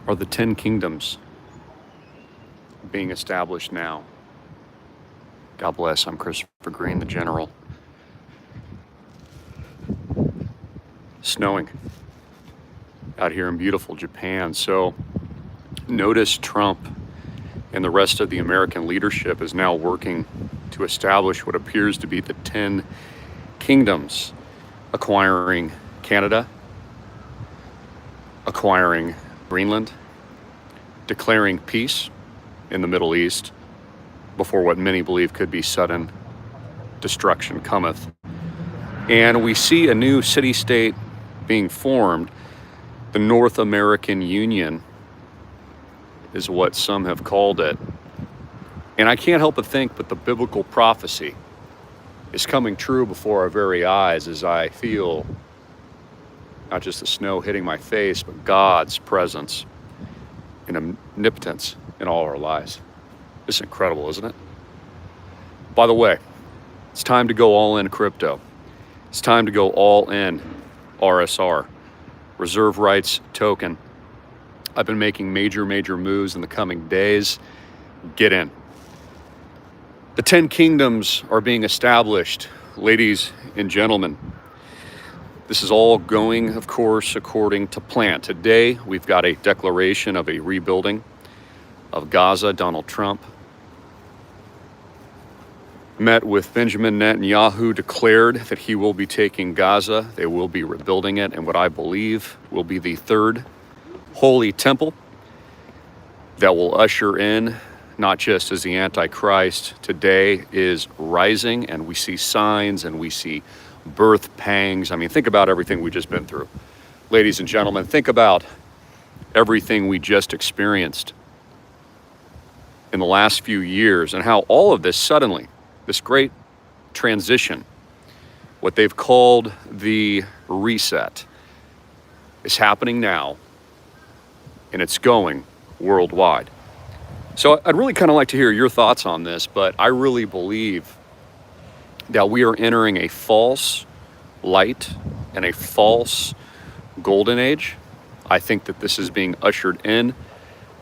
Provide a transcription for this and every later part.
Are the 10 kingdoms being established now? God bless. I'm Christopher Greene, the General. Snowing out here in beautiful Japan. So notice Trump and the rest of the American leadership is now working to establish what appears to be the 10 kingdoms, acquiring Canada, acquiring Greenland, declaring peace in the Middle East before what many believe could be sudden destruction cometh. And we see a new city-state being formed. The North American Union is what some have called it. And I can't help but think that the biblical prophecy is coming true before our very eyes as I feel not just the snow hitting my face, but God's presence and omnipotence in all our lives. It's incredible, isn't it? By the way, it's time to go all in crypto. It's time to go all in RSR, reserve rights token. I've been making major moves in the coming days. Get in. The 10 kingdoms are being established, ladies and gentlemen. This is all going, of course, according to plan. Today, we've got a declaration of a rebuilding of Gaza. Donald Trump met with Benjamin Netanyahu, declared that he will be taking Gaza. They will be rebuilding it, and what I believe will be the third holy temple that will usher in, not just as the Antichrist today is rising, and we see signs and we see birth pangs. I mean, think about everything we've just been through. Ladies and gentlemen, think about everything we just experienced in the last few years and how all of this suddenly, this great transition, what they've called the reset, is happening now, and it's going worldwide. So I'd really kind of like to hear your thoughts on this, but I really believe that we are entering a false light and a false golden age. I think that this is being ushered in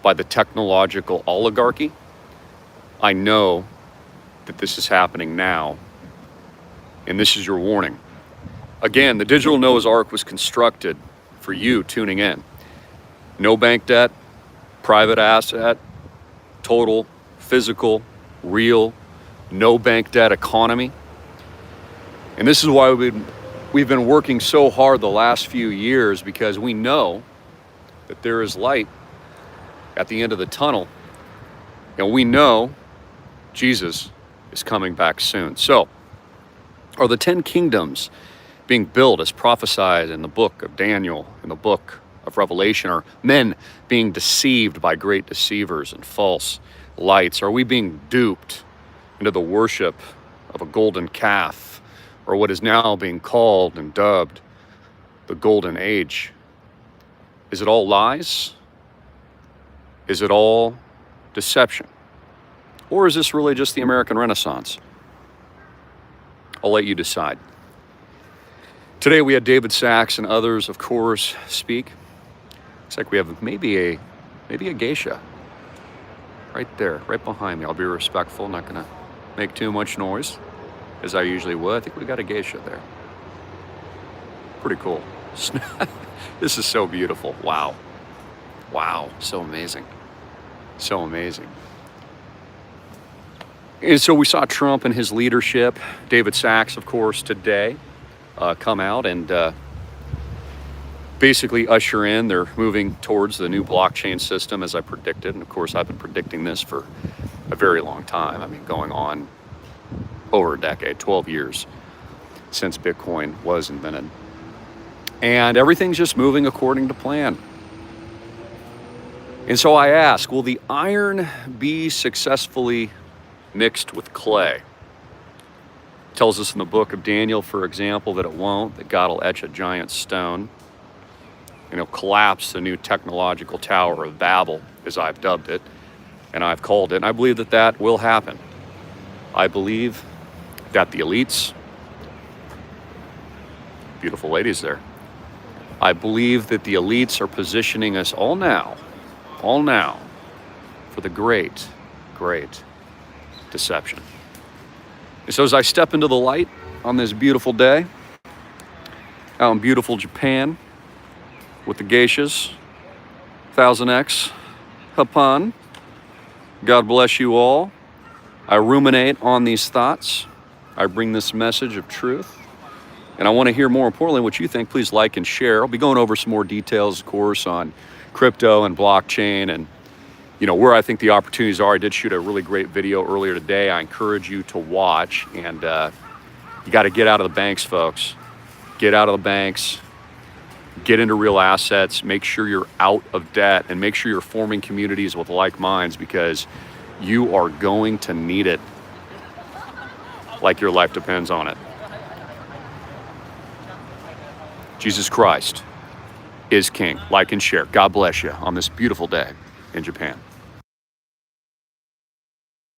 by the technological oligarchy. I know that this is happening now, and this is your warning. Again, the digital Noah's Ark was constructed for you tuning in. No bank debt, private asset, total, physical, real, no bank debt economy. And this is why we've been working so hard the last few years, because we know that there is light at the end of the tunnel, and we know Jesus is coming back soon. So, are the 10 kingdoms being built as prophesied in the book of Daniel, in the book of Revelation? Are men being deceived by great deceivers and false lights? Are we being duped into the worship of a golden calf, or what is now being called and dubbed the golden age? Is it all lies? Is it all deception? Or is this really just the American Renaissance? I'll let you decide. Today we had David Sachs and others, of course, speak. Looks like we have maybe a geisha right there, right behind me. I'll be respectful, not gonna make too much noise, as I usually would. I think we got a geisha there. Pretty cool. This is so beautiful. Wow. Wow, so amazing. So amazing. And so we saw Trump and his leadership, David Sachs, of course, today come out and basically usher in. They're moving towards the new blockchain system, as I predicted. And of course, I've been predicting this for a very long time. I mean, going on over a decade, 12 years since Bitcoin was invented. And everything's just moving according to plan. And so I ask, will the iron be successfully mixed with clay? It tells us in the book of Daniel, for example, that it won't, that God will etch a giant stone and he'll collapse the new technological Tower of Babel, as I've dubbed it, and I've called it. And I believe that that will happen. I believe that the elites, beautiful ladies there, I believe that the elites are positioning us all now all now for the great, great deception. And so as I step into the light on this beautiful day, out in beautiful Japan, with the geishas, 1000X, Hapan, God bless you all. I ruminate on these thoughts. I bring this message of truth. And I want to hear more importantly what you think. Please like and share. I'll be going over some more details, of course, on crypto and blockchain and where I think the opportunities are. I did shoot a really great video earlier today. I encourage you to watch. And you got to get out of the banks, folks. Get out of the banks. Get into real assets. Make sure you're out of debt and make sure you're forming communities with like minds, because you are going to need it like your life depends on it. Jesus Christ is King. Like and share. God bless you on this beautiful day in Japan.